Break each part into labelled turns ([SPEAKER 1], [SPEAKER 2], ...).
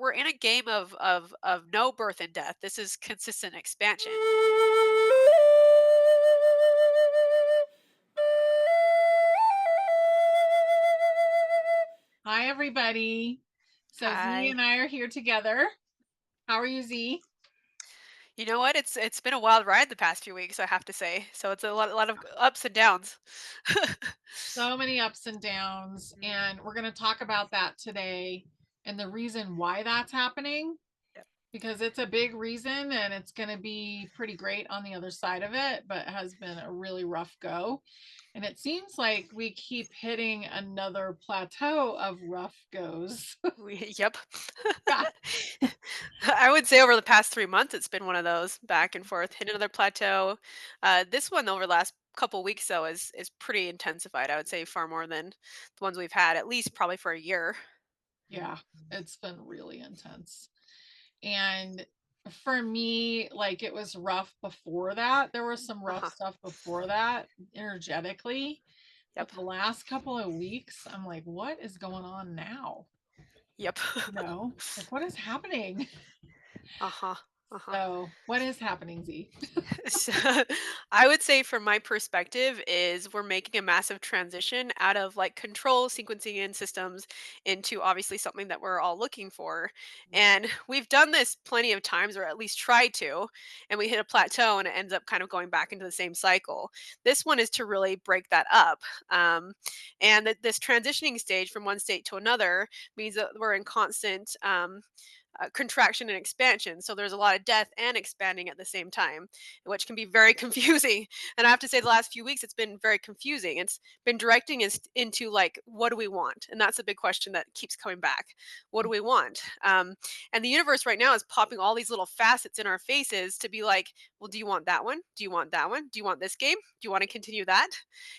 [SPEAKER 1] we're in a game of no birth and death. This is consistent expansion.
[SPEAKER 2] Hi, everybody. So Z
[SPEAKER 1] Hi.
[SPEAKER 2] and I are here together. How are you, Z?
[SPEAKER 1] You know what? It's been a wild ride the past few weeks, I have to say. So it's a lot of ups and downs.
[SPEAKER 2] So many ups and downs,
[SPEAKER 1] Mm,
[SPEAKER 2] and we're going to talk about that today and the reason why that's happening
[SPEAKER 1] yep.
[SPEAKER 2] because it's a big reason and it's going to be pretty great on the other side of it, but it has been a really rough go. And it seems like we keep hitting another plateau of rough goes.
[SPEAKER 1] Yep.
[SPEAKER 2] Yeah.
[SPEAKER 1] I would say over the past 3 months, it's been one of those back and forth, hit another plateau. This one over the last couple weeks, though, is pretty intensified. I would say far more than the ones we've had, at least probably for a year.
[SPEAKER 2] Yeah, it's been really intense. And for me, like it was rough before that. There was some
[SPEAKER 1] Uh
[SPEAKER 2] rough
[SPEAKER 1] huh.
[SPEAKER 2] stuff before that energetically. But
[SPEAKER 1] Yep.
[SPEAKER 2] the last couple of weeks, I'm like, what is going on now?
[SPEAKER 1] Yep.
[SPEAKER 2] Like what is happening?
[SPEAKER 1] Uh huh. Uh huh.
[SPEAKER 2] So, what is happening, Z?
[SPEAKER 1] So, I would say from my perspective is we're making a massive transition out of like control sequencing and systems into obviously something that we're all looking for. And we've done this plenty of times or at least tried to, and we hit a plateau and it ends up kind of going back into the same cycle. This one is to really break that up. And that this transitioning stage from one state to another means that we're in constant contraction and expansion. So there's a lot of death and expanding at the same time, which can be very confusing. And I have to say, the last few weeks, it's been very confusing. It's been directing us into like, what do we want? And that's a big question that keeps coming back. What do we want? And the universe right now is popping all these little facets in our faces to be like, well, do you want that one? Do you want that one? Do you want this game? Do you want to continue that?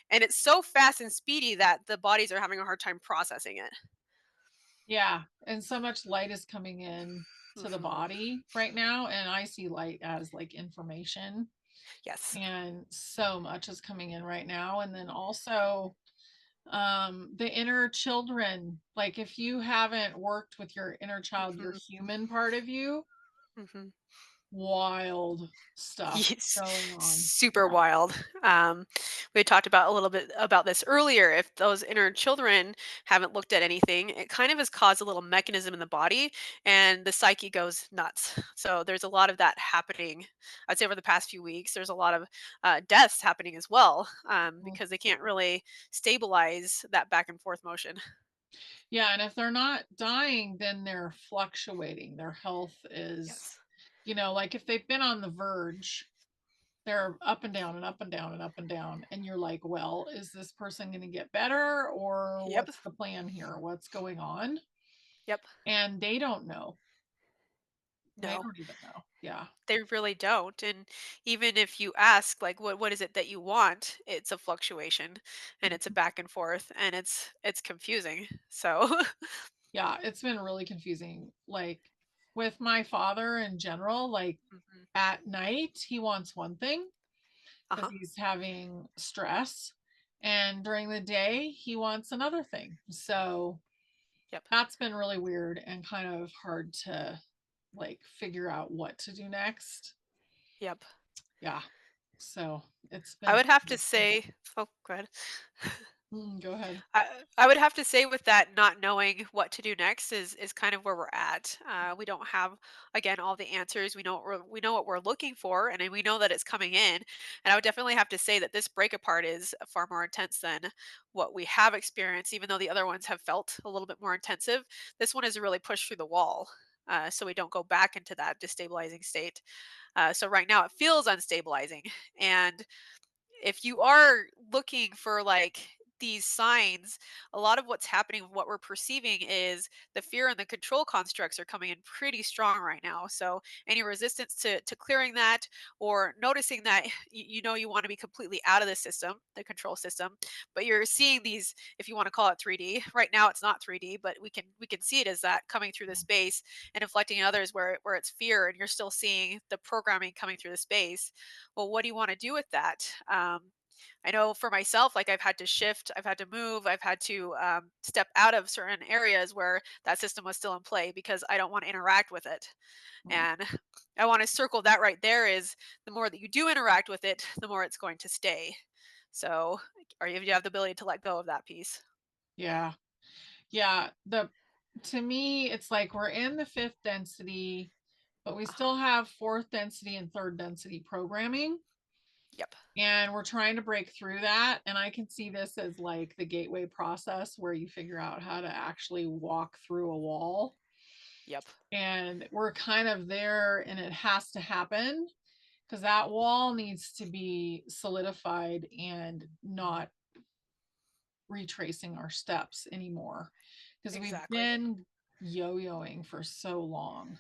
[SPEAKER 1] And it's so fast and speedy that the bodies are having a hard time processing it.
[SPEAKER 2] Yeah, and so much light is coming in to the
[SPEAKER 1] Hmm.
[SPEAKER 2] body right now, and I see light as like information,
[SPEAKER 1] Yes.
[SPEAKER 2] and so much is coming in right now. And then also the inner children, like if you haven't worked with your inner child, your
[SPEAKER 1] Hmm.
[SPEAKER 2] human part of you,
[SPEAKER 1] Hmm.
[SPEAKER 2] wild stuff
[SPEAKER 1] Yes,
[SPEAKER 2] going on.
[SPEAKER 1] super
[SPEAKER 2] Yeah.
[SPEAKER 1] wild. We had talked about a little bit about this earlier. If those inner children haven't looked at anything, it kind of has caused a little mechanism in the body, and the psyche goes nuts. So there's a lot of that happening. I'd say over the past few weeks, there's a lot of deaths happening as well
[SPEAKER 2] Mm.
[SPEAKER 1] because they can't really stabilize that back and forth motion.
[SPEAKER 2] Yeah, and if they're not dying, then they're fluctuating. Their health is,
[SPEAKER 1] Yes.
[SPEAKER 2] like if they've been on the verge, they're up and down and up and down and up and down. And you're like, well, is this person going to get better or
[SPEAKER 1] Yep.
[SPEAKER 2] what's the plan here? What's going on?
[SPEAKER 1] Yep.
[SPEAKER 2] And they don't know. They
[SPEAKER 1] No.
[SPEAKER 2] don't even know. Yeah.
[SPEAKER 1] They really don't, and even if you ask, like, "What is it that you want?" It's a fluctuation, and it's a back and forth, and it's confusing, so
[SPEAKER 2] Yeah, it's been really confusing. Like with my father in general, like
[SPEAKER 1] Mhm.
[SPEAKER 2] at night, he wants one thing because
[SPEAKER 1] Uh-huh.
[SPEAKER 2] he's having stress. And during the day, he wants another thing. So
[SPEAKER 1] Yep.
[SPEAKER 2] that's been really weird and kind of hard to like figure out what to do next.
[SPEAKER 1] Yep.
[SPEAKER 2] Yeah. So it's
[SPEAKER 1] I
[SPEAKER 2] been
[SPEAKER 1] would have to
[SPEAKER 2] interesting.
[SPEAKER 1] say oh, go ahead.
[SPEAKER 2] Go ahead.
[SPEAKER 1] I would have to say with that not knowing what to do next is kind of where we're at. We don't have again all the answers. We know what we're looking for, and then we know that it's coming in. And I would definitely have to say that this break apart is far more intense than what we have experienced. Even though the other ones have felt a little bit more intensive, this one has really pushed through the wall. So we don't go back into that destabilizing state. So right now it feels unstabilizing, and if you are looking for like these signs, a lot of what's happening, what we're perceiving is the fear and the control constructs are coming in pretty strong right now. So any resistance to clearing that or noticing that you want to be completely out of the system, the control system, but you're seeing these, if you want to call it 3D. Right now it's not 3D, but we can see it as that coming through the space and inflecting others where it's fear and you're still seeing the programming coming through the space. Well, what do you want to do with that? I know for myself, like I've had to shift, I've had to move, I've had to step out of certain areas where that system was still in play because I don't want to interact with it.
[SPEAKER 2] Mm.
[SPEAKER 1] And I want to circle that right there is the more that you do interact with it, the more it's going to stay. So, are you have the ability to let go of that piece?
[SPEAKER 2] Yeah. Yeah. To me, it's like we're in the fifth density, but we
[SPEAKER 1] Uh huh.
[SPEAKER 2] still have fourth density and third density programming.
[SPEAKER 1] Yep.
[SPEAKER 2] And we're trying to break through that. And I can see this as like the gateway process where you figure out how to actually walk through a wall.
[SPEAKER 1] Yep.
[SPEAKER 2] And we're kind of there, and it has to happen because that wall needs to be solidified and not retracing our steps anymore because we've
[SPEAKER 1] Exactly.
[SPEAKER 2] been yo-yoing for so long.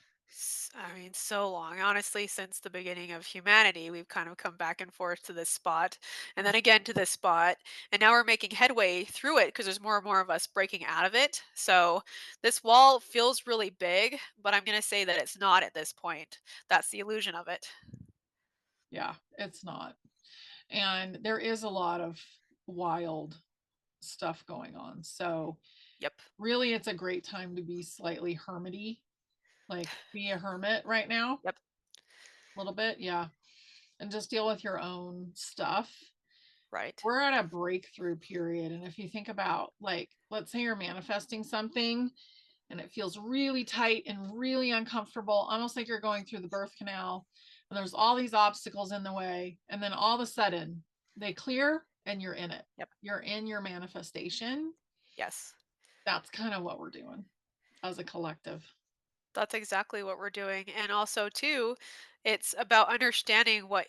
[SPEAKER 1] I mean, so long. Honestly, since the beginning of humanity, we've kind of come back and forth to this spot and then again to this spot. And now we're making headway through it because there's more and more of us breaking out of it. So this wall feels really big, but I'm going to say that it's not at this point. That's the illusion of it.
[SPEAKER 2] Yeah, it's not. And there is a lot of wild stuff going on. So
[SPEAKER 1] Yep.
[SPEAKER 2] really it's a great time to be slightly hermity, like be a hermit right now, a
[SPEAKER 1] Yep.
[SPEAKER 2] little bit, yeah, and just deal with your own stuff.
[SPEAKER 1] Right.
[SPEAKER 2] We're at a breakthrough period, and if you think about, like, let's say you're manifesting something and it feels really tight and really uncomfortable, almost like you're going through the birth canal, and there's all these obstacles in the way, and then all of a sudden they clear and you're in it.
[SPEAKER 1] Yep.
[SPEAKER 2] You're in your manifestation.
[SPEAKER 1] Yes.
[SPEAKER 2] That's kind of what we're doing as a collective.
[SPEAKER 1] That's exactly what we're doing. And also too, it's about understanding what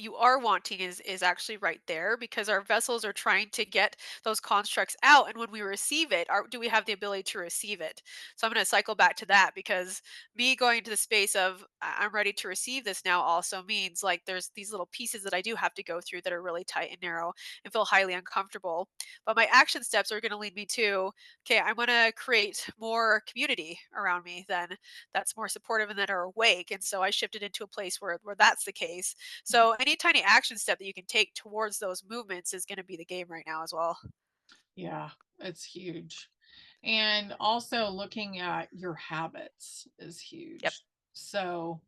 [SPEAKER 1] you are wanting is actually right there because our vessels are trying to get those constructs out and when we receive it, do we have the ability to receive it? So I'm going to cycle back to that because me going into the space of I'm ready to receive this now also means like there's these little pieces that I do have to go through that are really tight and narrow and feel highly uncomfortable. But my action steps are going to lead me to okay, I want to create more community around me then that's more supportive and that are awake. And so I shifted into a place where that's the case. So any tiny action step that you can take towards those movements is going to be the game right now as well.
[SPEAKER 2] Yeah, it's huge. And also looking at your habits is
[SPEAKER 1] Yep.
[SPEAKER 2] huge. So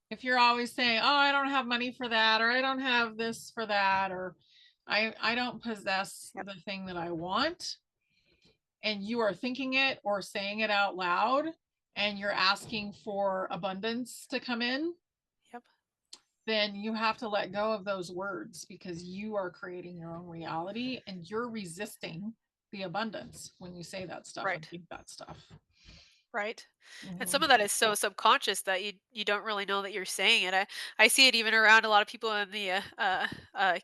[SPEAKER 2] if you're always saying, "Oh, I don't have money for that," or "I don't have this for that," or I don't possess
[SPEAKER 1] Yep.
[SPEAKER 2] the thing that I want," and you are thinking it or saying it out loud, and you're asking for abundance to come in,
[SPEAKER 1] Yep.
[SPEAKER 2] then you have to let go of those words because you are creating your own reality and you're resisting the abundance when you say that stuff and
[SPEAKER 1] Right.
[SPEAKER 2] think that stuff.
[SPEAKER 1] Right. And some of
[SPEAKER 2] Mhm.
[SPEAKER 1] that is so subconscious that you don't really know that you're saying it. I see it even around a lot of people in the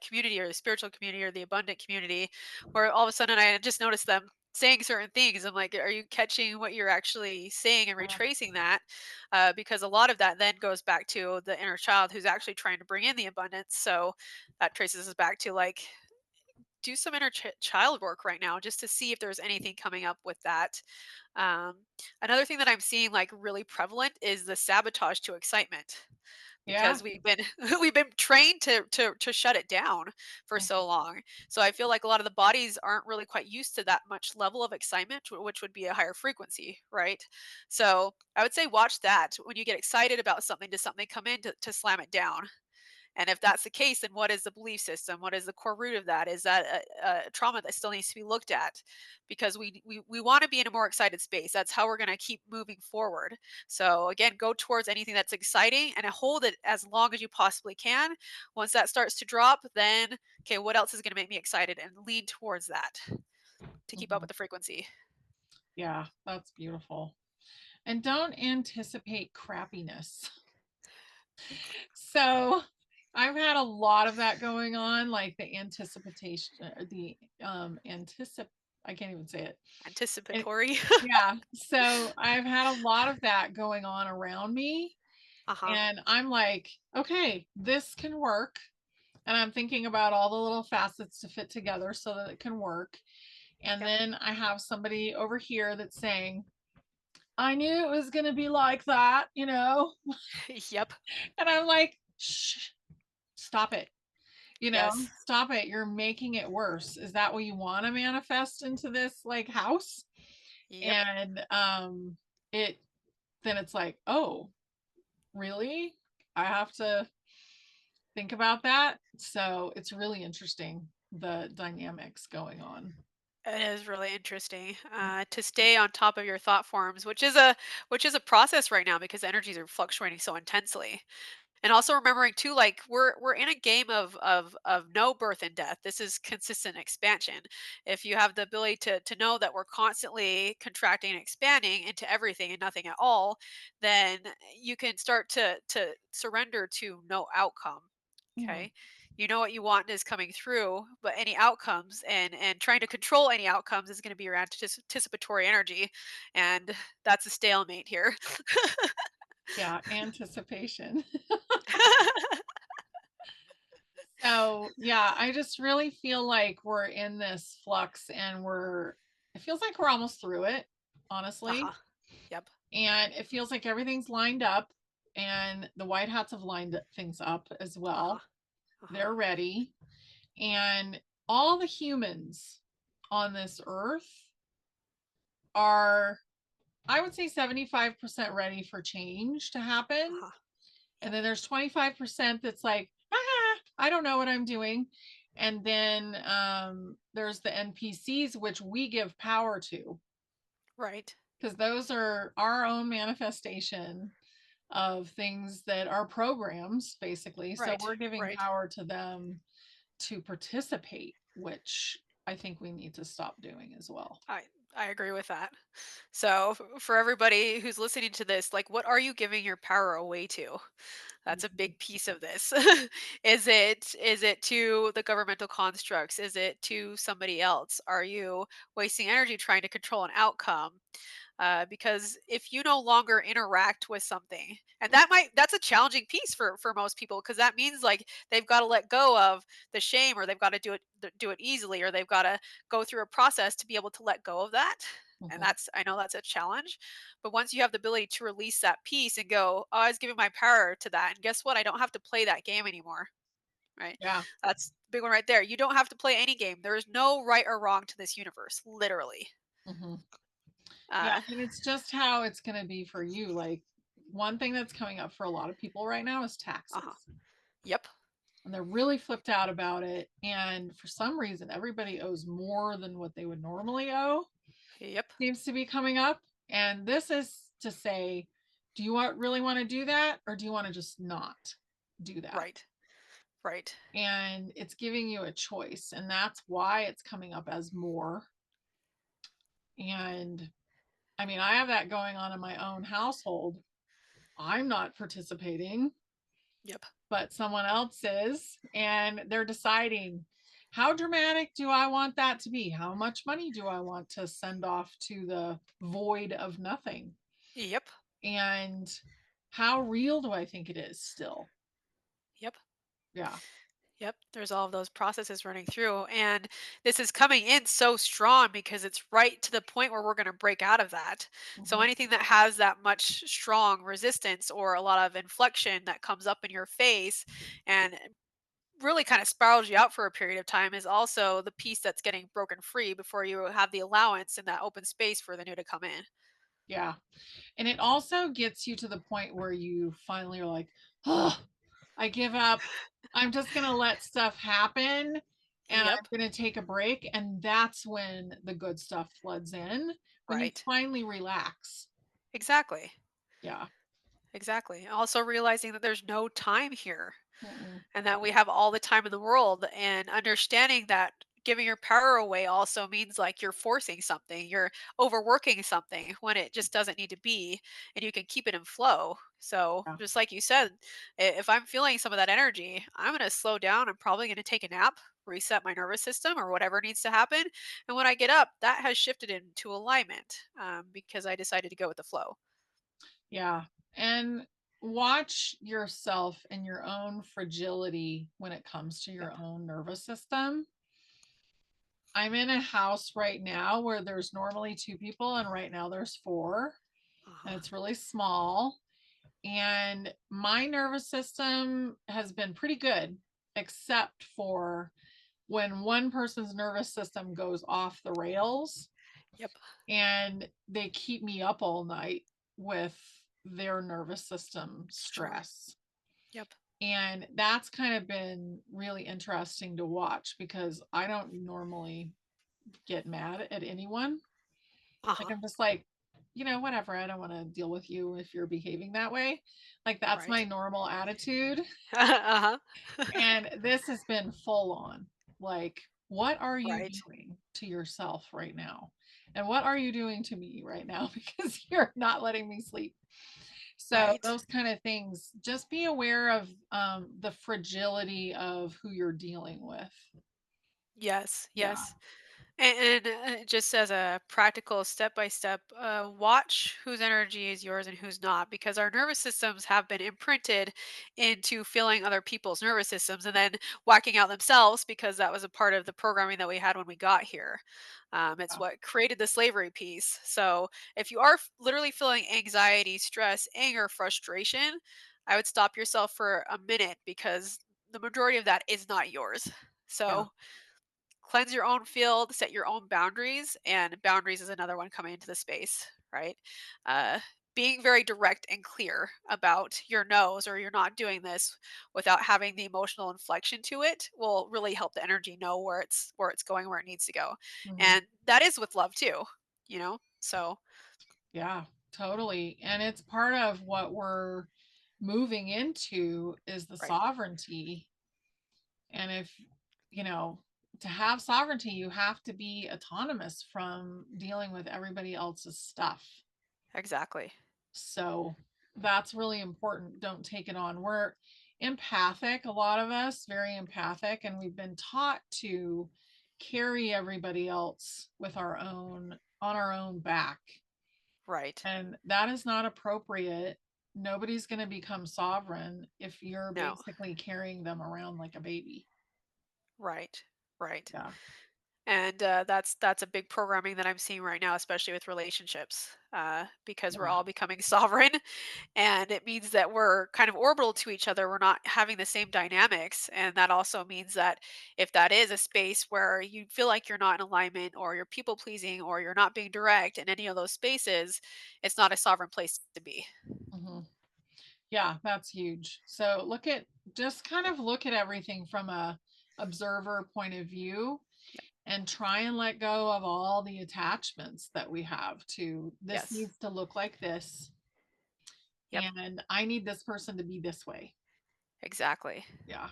[SPEAKER 1] community or the spiritual community or the abundant community, where all of a sudden I just notice them saying certain things. I'm like, are you catching what you're actually saying and
[SPEAKER 2] Yeah.
[SPEAKER 1] retracing that? Because a lot of that then goes back to the inner child who's actually trying to bring in the abundance. So that traces us back to like do some inner child work right now just to see if there's anything coming up with that. um, Another thing that I'm seeing like really prevalent is the sabotage to excitement
[SPEAKER 2] Yeah.
[SPEAKER 1] because we've been we've been trained to shut it down for
[SPEAKER 2] Mhm.
[SPEAKER 1] so long. So I feel like a lot of the bodies aren't really quite used to that much level of excitement, which would be a higher frequency, right? So I would say watch that when you get excited about something. Does something come in to slam it down? And if that's the case, then what is the belief system? What is the core root of that? Is that a trauma that still needs to be looked at? Because we want to be in a more excited space. That's how we're going to keep moving forward. So again, go towards anything that's exciting and hold it as long as you possibly can. Once that starts to drop, then okay, what else is going to make me excited and lead towards that to keep up
[SPEAKER 2] Mhm.
[SPEAKER 1] with the frequency.
[SPEAKER 2] Yeah, that's beautiful. And don't anticipate crappiness. So I've had a lot of that going on, like the anticipation or the I can't even say it. It
[SPEAKER 1] Anticipatory.
[SPEAKER 2] yeah. So I've had a lot of that going on around me.
[SPEAKER 1] Uh huh.
[SPEAKER 2] And I'm like, okay, this can work. And I'm thinking about all the little facets to fit together so that it can work. And
[SPEAKER 1] Yep.
[SPEAKER 2] then I have somebody over here that's saying, I knew it was going to be like that,
[SPEAKER 1] Yep.
[SPEAKER 2] And I'm like, shh, stop it.
[SPEAKER 1] Yes.
[SPEAKER 2] stop it. You're making it worse. Is that what you want to manifest into this like house?
[SPEAKER 1] Yep.
[SPEAKER 2] And it then it's like, oh, really? I have to think about that. So it's really interesting the dynamics going on.
[SPEAKER 1] It is really interesting to stay on top of your thought forms, which is a process right now because energies are fluctuating so intensely. And also remembering too, like we're in a game of no birth and death. This is consistent expansion. If you have the ability to know that we're constantly contracting and expanding into everything and nothing at all, then you can start to surrender to no outcome.
[SPEAKER 2] Mhm.
[SPEAKER 1] Okay. You know what you want is coming through, but any outcomes and trying to control any outcomes is going to be your anticipatory energy, and that's a stalemate here.
[SPEAKER 2] Yeah, anticipation. So, yeah, I just really feel like we're in this flux and it feels like we're almost through it,
[SPEAKER 1] Uh-huh.
[SPEAKER 2] honestly.
[SPEAKER 1] Yep.
[SPEAKER 2] And it feels like everything's lined up and the White Hats have lined things up as
[SPEAKER 1] Uh-huh.
[SPEAKER 2] well.
[SPEAKER 1] Uh-huh.
[SPEAKER 2] They're ready. And all the humans on this earth are, I would say, 75% ready for change to happen.
[SPEAKER 1] Uh-huh.
[SPEAKER 2] And
[SPEAKER 1] Yep.
[SPEAKER 2] then there's 25% that's like, I don't know what I'm doing. And then there's the NPCs, which we give power to,
[SPEAKER 1] Right.
[SPEAKER 2] because those are our own manifestation of things that are programs, basically. So
[SPEAKER 1] Right.
[SPEAKER 2] we're giving
[SPEAKER 1] Right.
[SPEAKER 2] power to them to participate, which I think we need to stop doing as well.
[SPEAKER 1] I I agree with that. So for everybody who's listening to this, like what are you giving your power away to? That's a
[SPEAKER 2] Mhm.
[SPEAKER 1] big piece of this. Is it to the governmental constructs? Is it to somebody else? Are you wasting energy trying to control an outcome? Because if you no longer interact with something, and that's a challenging piece for most people because that means like they've got to let go of the shame, or they've got to do it easily, or they've got to go through a process to be able to let go of that. And
[SPEAKER 2] Mhm.
[SPEAKER 1] that's, I know that's a challenge, but once you have the ability to release that piece and go, oh, I was giving my power to that, and guess what, I don't have to play that game anymore. Right.
[SPEAKER 2] Yeah.
[SPEAKER 1] That's the big one right there. You don't have to play any game. There is no right or wrong to this universe, literally.
[SPEAKER 2] Mhm. Yeah,
[SPEAKER 1] uh
[SPEAKER 2] and it's just how it's going to be for you. Like, one thing that's coming up for a lot of people right now is
[SPEAKER 1] uh-huh.
[SPEAKER 2] taxes.
[SPEAKER 1] Yep.
[SPEAKER 2] And they're really flipped out about it. And for some reason, everybody owes more than what they would normally owe,
[SPEAKER 1] Yep.
[SPEAKER 2] seems to be coming up. And this is to say, do you really want to do that? Or do you want to just not do that?
[SPEAKER 1] Right. Right.
[SPEAKER 2] And it's giving you a choice. And that's why it's coming up as more. And I mean, I have that going on in my own household. I'm not participating,
[SPEAKER 1] Yep.
[SPEAKER 2] but someone else is, and they're deciding, how dramatic do I want that to be? How much money do I want to send off to the void of nothing?
[SPEAKER 1] Yep.
[SPEAKER 2] And how real do I think it is still?
[SPEAKER 1] Yep.
[SPEAKER 2] Yeah.
[SPEAKER 1] Yep. There's all of those processes running through. And this is coming in so strong because it's right to the point where we're going to break out of that. So
[SPEAKER 2] Mhm.
[SPEAKER 1] anything that has that much strong resistance or a lot of inflection that comes up in your face and really kind of spirals you out for a period of time is also the piece that's getting broken free before you have the allowance and that open space for the new to come in.
[SPEAKER 2] Yeah. And it also gets you to the point where you finally are like, oh, I give up. I'm just going to let stuff happen and I'm
[SPEAKER 1] Yep.
[SPEAKER 2] going to take a break. And that's when the good stuff floods in, when you
[SPEAKER 1] Right.
[SPEAKER 2] finally relax.
[SPEAKER 1] Exactly.
[SPEAKER 2] Yeah.
[SPEAKER 1] Exactly. Also realizing that there's no time here
[SPEAKER 2] Mm-mm.
[SPEAKER 1] and that we have all the time in the world, and understanding that giving your power away also means like you're forcing something, you're overworking something when it just doesn't need to be, and you can keep it in flow. So
[SPEAKER 2] Yeah.
[SPEAKER 1] just like you said, if I'm feeling some of that energy, I'm going to slow down. I'm probably going to take a nap, reset my nervous system or whatever needs to happen, and when I get up, that has shifted into alignment, because I decided to go with the flow.
[SPEAKER 2] Yeah. And watch yourself and your own fragility when it comes to your
[SPEAKER 1] Yep.
[SPEAKER 2] own nervous system. I'm in a house right now where there's normally two people, and right now there's four, and
[SPEAKER 1] Uh-huh.
[SPEAKER 2] it's really small. And my nervous system has been pretty good. except for when one person's nervous system goes off the rails
[SPEAKER 1] Yep.
[SPEAKER 2] and they keep me up all night with their nervous system
[SPEAKER 1] Sure.
[SPEAKER 2] stress.
[SPEAKER 1] Yep.
[SPEAKER 2] And that's kind of been really interesting to watch because I don't normally get mad at anyone. Like,
[SPEAKER 1] Uh-huh.
[SPEAKER 2] I'm just like, whatever. I don't want to deal with you if you're behaving that way. Like, that's my
[SPEAKER 1] Right.
[SPEAKER 2] normal attitude.
[SPEAKER 1] Uh-huh.
[SPEAKER 2] And this has been full on. Like, what are you
[SPEAKER 1] Right.
[SPEAKER 2] doing to yourself right now? And what are you doing to me right now? Because you're not letting me sleep. So,
[SPEAKER 1] Right.
[SPEAKER 2] those kind of things, just be aware of the fragility of who you're dealing with.
[SPEAKER 1] Yes.
[SPEAKER 2] Yeah.
[SPEAKER 1] Yes. And just as a practical step by step, watch whose energy is yours and who's not, because our nervous systems have been imprinted into feeling other people's nervous systems and then whacking out themselves because that was a part of the programming that we had when we got here. It's
[SPEAKER 2] Yeah.
[SPEAKER 1] what created the slavery piece. So if you are literally feeling anxiety, stress, anger, frustration, I would stop yourself for a minute because the majority of that is not yours.
[SPEAKER 2] Yeah.
[SPEAKER 1] So cleanse your own field, set your own boundaries, and boundaries is another one coming into the space, right? Uh, being very direct and clear about your no's or you're not doing this without having the emotional inflection to it will really help the energy know where it's going, where it needs to go.
[SPEAKER 2] Mhm.
[SPEAKER 1] And that is with love too, So
[SPEAKER 2] Yeah, totally. And it's part of what we're moving into is the
[SPEAKER 1] right.
[SPEAKER 2] sovereignty. And if, you know, to have sovereignty, you have to be autonomous from dealing with everybody else's stuff.
[SPEAKER 1] Exactly.
[SPEAKER 2] So that's really important. Don't take it on. We're empathic, a lot of us, very empathic, and we've been taught to carry everybody else with on our own back.
[SPEAKER 1] Right.
[SPEAKER 2] And that is not appropriate. Nobody's going to become sovereign if you're
[SPEAKER 1] No.
[SPEAKER 2] basically carrying them around like a baby.
[SPEAKER 1] Right. Right.
[SPEAKER 2] Yeah.
[SPEAKER 1] And that's a big programming that I'm seeing right now, especially with relationships, because we're
[SPEAKER 2] Yeah.
[SPEAKER 1] all becoming sovereign, and it means that we're kind of orbital to each other. We're not having the same dynamics, and that also means that if that is a space where you feel like you're not in alignment, or you're people pleasing, or you're not being direct in any of those spaces, it's not a sovereign place to be.
[SPEAKER 2] hmm Yeah, that's huge. So just kind of look at everything from a observer point of view
[SPEAKER 1] Yep.
[SPEAKER 2] and try and let go of all the attachments that we have to this
[SPEAKER 1] Yes.
[SPEAKER 2] needs to look like this
[SPEAKER 1] Yep.
[SPEAKER 2] and I need this person to be this way.
[SPEAKER 1] Exactly.
[SPEAKER 2] Yeah.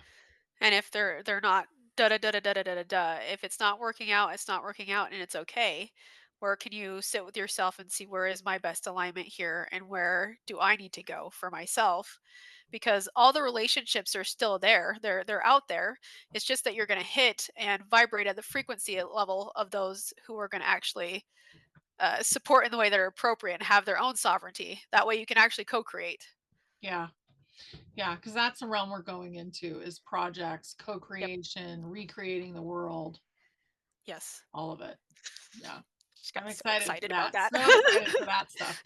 [SPEAKER 1] And if they're not da da da da da da da da da, if it's not working out, it's not working out and it's okay. Where can you sit with yourself and see where is my best alignment here and where do I need to go for myself? Because all the relationships are still there. They're out there. It's just that you're going to hit and vibrate at the frequency level of those who are going to actually support in the way that are appropriate and have their own sovereignty. That way you can actually co-create.
[SPEAKER 2] Yeah. Yeah, because that's the realm we're going into is projects,
[SPEAKER 1] Yep.
[SPEAKER 2] co-creation, recreating the world,
[SPEAKER 1] Yes.
[SPEAKER 2] all of it. Yeah.
[SPEAKER 1] Just
[SPEAKER 2] I'm
[SPEAKER 1] got so
[SPEAKER 2] excited for
[SPEAKER 1] excited about
[SPEAKER 2] that.
[SPEAKER 1] that.
[SPEAKER 2] So excited for that stuff.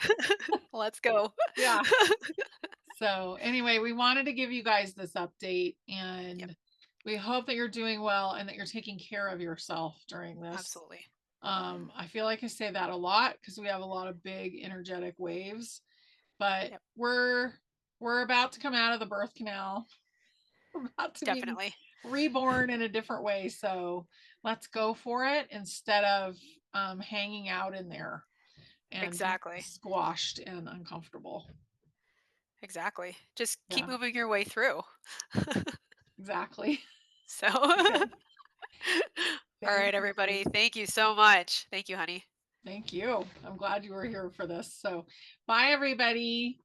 [SPEAKER 1] Let's go.
[SPEAKER 2] Yeah. So anyway, we wanted to give you guys this update
[SPEAKER 1] Yep,
[SPEAKER 2] and we hope that you're doing well and that you're taking care of yourself during this.
[SPEAKER 1] absolutely.
[SPEAKER 2] I feel like I say that a lot because we have a lot of big energetic waves, but
[SPEAKER 1] Yep,
[SPEAKER 2] we're about to come out of the birth canal. We're about to be
[SPEAKER 1] definitely.
[SPEAKER 2] reborn in a different way. So let's go for it instead of hanging out in there and being
[SPEAKER 1] Exactly.
[SPEAKER 2] squashed and uncomfortable.
[SPEAKER 1] Exactly. Just keep
[SPEAKER 2] Yeah,
[SPEAKER 1] moving your way through.
[SPEAKER 2] exactly.
[SPEAKER 1] So,
[SPEAKER 2] Okay.
[SPEAKER 1] all
[SPEAKER 2] Thank
[SPEAKER 1] right,
[SPEAKER 2] you.
[SPEAKER 1] everybody. Thank you so much. Thank you, honey.
[SPEAKER 2] Thank you. I'm glad you were here for this. So, bye, everybody.